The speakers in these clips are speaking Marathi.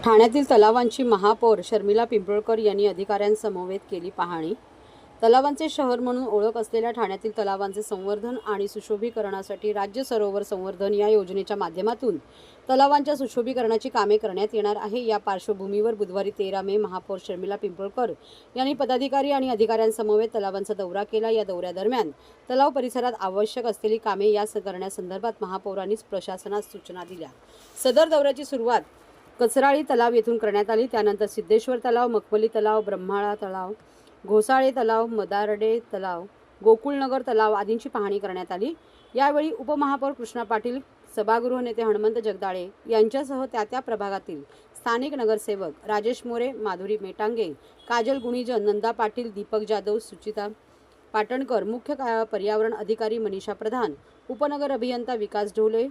ठाण्यातील तलावांची महापौर शर्मिला पिंपळकर यांनी अधिकाऱ्यांसमवेत केली पाहणी। तलावांचे शहर म्हणून ओळख असलेल्या ठाण्यातील तलावांचे संवर्धन आणि सुशोभीकरणासाठी राज्य सरोवर संवर्धन या योजनेच्या माध्यमातून तलावांच्या सुशोभीकरणाची कामे करण्यात येणार आहे। या पार्श्वभूमीवर बुधवारी 13 मे महापौर शर्मिला पिंपळकर यांनी पदाधिकारी आणि अधिकाऱ्यांसमवेत तलावांचा दौरा केला। या दौऱ्यादरम्यान तलाव परिसरात आवश्यक असलेली कामे करण्यासंदर्भात महापौरांनी प्रशासनास सूचना दिल्या। सदर दौऱ्याची सुरुवात कचराळी तलाव येथून करण्यात आली। त्यानंतर सिद्धेश्वर तलाव, मखमली तलाव, ब्रह्माळा तलाव, घोसाळे तलाव, मदारडे तलाव, गोकुळनगर तलाव आदींची पाहणी करण्यात आली। यावेळी उपमहापौर कृष्णा पाटील, सभागृह नेते हनुमंत जगदाळे यांच्यासह त्या प्रभागातील स्थानिक नगरसेवक राजेश मोरे, माधुरी मेटांगे, काजल गुणीजन, नंदा पाटील, दीपक जाधव, सुचिता पाटणकर, मुख्य पर्यावरण अधिकारी मनीषा प्रधान, उपनगर अभियंता विकास ढोले,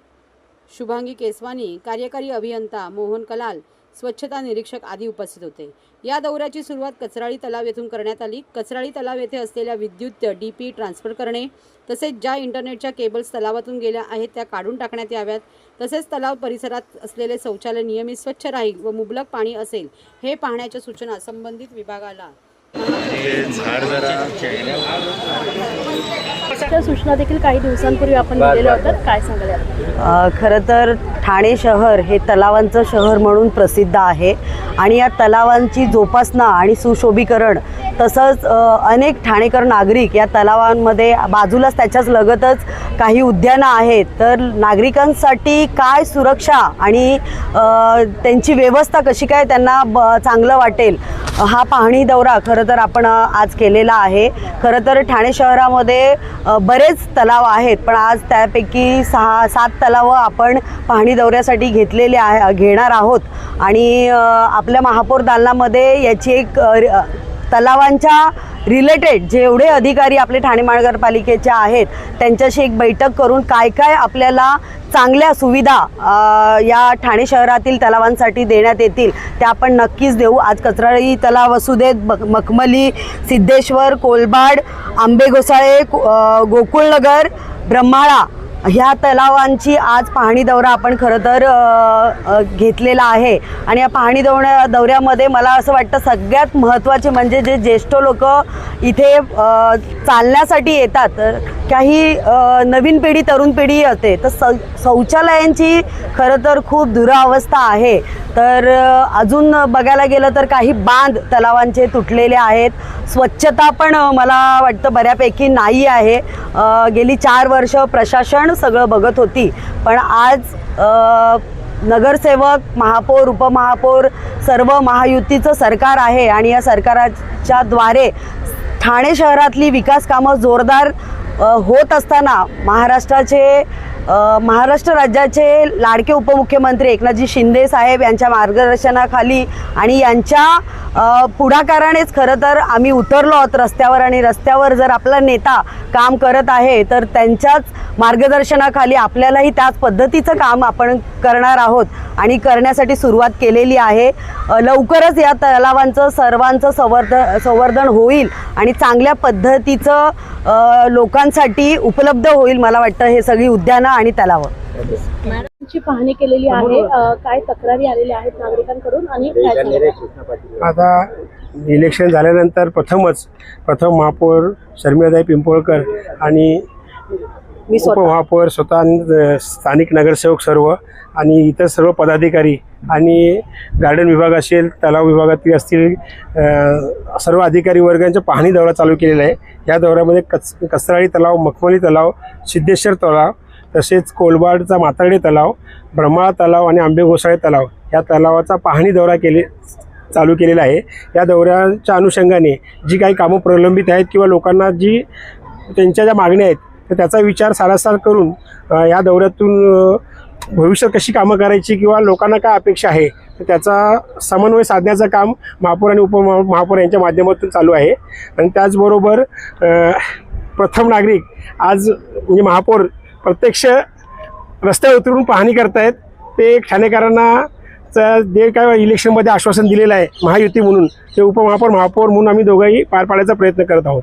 शुभांगी केसवानी, कार्यकारी अभियंता मोहन कलाल, स्वच्छता निरीक्षक आदी उपस्थित होते। या दौऱ्याची सुरुवात कचराळी तलाव येथून करण्यात आली। कचराळी तलाव येथे असलेल्या विद्युत डीपी ट्रान्सफर करणे, तसेच ज्या इंटरनेटच्या केबल्स तलावातून गेल्या आहेत त्या काढून टाकण्यात याव्यात। तसेच तलाव परिसरात असलेले शौचालय नियमित स्वच्छ राहील व मुबलक पाणी असेल हे पाहण्याच्या सूचना संबंधित विभागाला सूचना देखील काही दिवसांपूर्वी आपण दिलेल्या होत्या, काय सांगाल? खरं तर ठाणे शहर हे तलावांचं शहर म्हणून प्रसिद्ध आहे आणि या तलावांची जोपासना आणि सुशोभीकरण तसंच अनेक ठाणेकर नागरिक या तलावांमध्ये बाजूलाच त्याच्याच लगतच काही उद्यानं आहेत। तर नागरिकांसाठी काय सुरक्षा आणि त्यांची व्यवस्था कशी काय त्यांना चांगलं वाटेल हा पाहणी दौरा खरं तर आपण आज केलेला आहे। खरं तर ठाणे शहरामध्ये बरेच तलाव आहेत, पण आज त्यापैकी 6-7 तलावं आपण पाहणी दौऱ्यासाठी घेणार आहोत आणि आपल्या महापौर दालनामध्ये याची एक तलावांच्या रिलेटेड जेवढे अधिकारी आपले ठाणे महानगरपालिकेचे आहेत त्यांच्याशी एक बैठक करून काय काय आपल्याला चांगल्या सुविधा या ठाणे शहरातील तलावांसाठी देण्यात येतील त्या आपण नक्कीच देऊ। आज कचराळी तलाव असू देत, मखमली, सिद्धेश्वर, कोलबाड, आंबे घोसाळे, गोकुळनगर, ब्रह्माळा ह्या तलावांची आज पाहणी दौरा आपण खरं तर घेतलेला आहे। आणि या पाहणी दौऱ्यामध्ये मला असं वाटतं सगळ्यात महत्त्वाचे म्हणजे जे ज्येष्ठ लोक इथे चालण्यासाठी येतात, काही नवीन पिढी तरुण पिढी असते, तर शौचालयांची खरं तर खूप दुरावस्था आहे। तर अजून बघायला गेलं तर काही बांध तलावांचे तुटलेले आहेत। स्वच्छता पण मला वाटतं बऱ्यापैकी नाही आहे। गेली 4 वर्ष प्रशासन सगळं बघत होती, पण आज नगरसेवक, महापौर, उपमहापौर सर्व महायुतीचं सरकार आहे आणि या सरकारच्या द्वारे ठाणे शहरातली विकास कामं जोरदार होत असताना महाराष्ट्र राज्याचे लाडके उपमुख्यमंत्री एकनाथजी शिंदे साहेब यांच्या मार्गदर्शनाखाली आणि यांच्या पुढाकारानेच खरं तर आम्ही उतरलो आहोत रस्त्यावर आणि रस्त्यावर जर आपला नेता काम करत आहे तर त्यांच्याच मार्गदर्शनाखाली आपल्यालाही त्याच पद्धतीचं काम आपण करणार आहोत आणि करण्यासाठी सुरुवात केलेली आहे। लवकरच या तलावांचं सर्वांचं संवर्धन होईल आणि चांगल्या पद्धतीचं लोकांसाठी उपलब्ध होईल। मला वाटतं हे सगळी उद्यानं आणि तलावं मॅडमची पाहणी केलेली आहे, काय तक्रारी आलेल्या आहेत नागरिकांकडून आणि आता इलेक्शन झाल्यानंतर प्रथम महापौर शर्मिलाताई पिंपळकर आणि उपमहापौर स्वतः स्थानिक नगरसेवक सर्व आणि इतर सर्व पदाधिकारी आणि गार्डन विभाग असेल, तलाव विभागातील असतील सर्व अधिकारी वर्गांचा पाहणी दौरा चालू केलेला आहे। या दौऱ्यामध्ये कचराळी तलाव, मखमली तलाव, सिद्धेश्वर तलाव, तसेच कोलबाडचा माताडे तलाव, ब्रह्माळा तलाव आणि आंबे घोसाळे तलाव या तलावाचा पाहणी दौरा चालू केलेला आहे। या दौऱ्याच्या अनुषंगाने जी काही कामं प्रलंबित आहेत किंवा लोकांना जी त्यांच्या ज्या मागण्या आहेत तर त्याचा विचार सारासार करून या दौऱ्यातून भविष्यात कशी कामं करायची किंवा लोकांना काय अपेक्षा आहे तर त्याचा समन्वय साधण्याचं काम महापौर आणि उपमहापौर यांच्या माध्यमातून चालू आहे। आणि त्याचबरोबर प्रथम नागरिक आज म्हणजे महापौर प्रत्यक्ष रस्त्यावर उतरून पाहणी करतायत। ते ठाणेकरांना जे काय इलेक्शनमध्ये आश्वासन दिलेलं आहे महायुती म्हणून ते उपमहापौर, महापौर म्हणून आम्ही दोघंही पार पाडायचा प्रयत्न करत आहोत।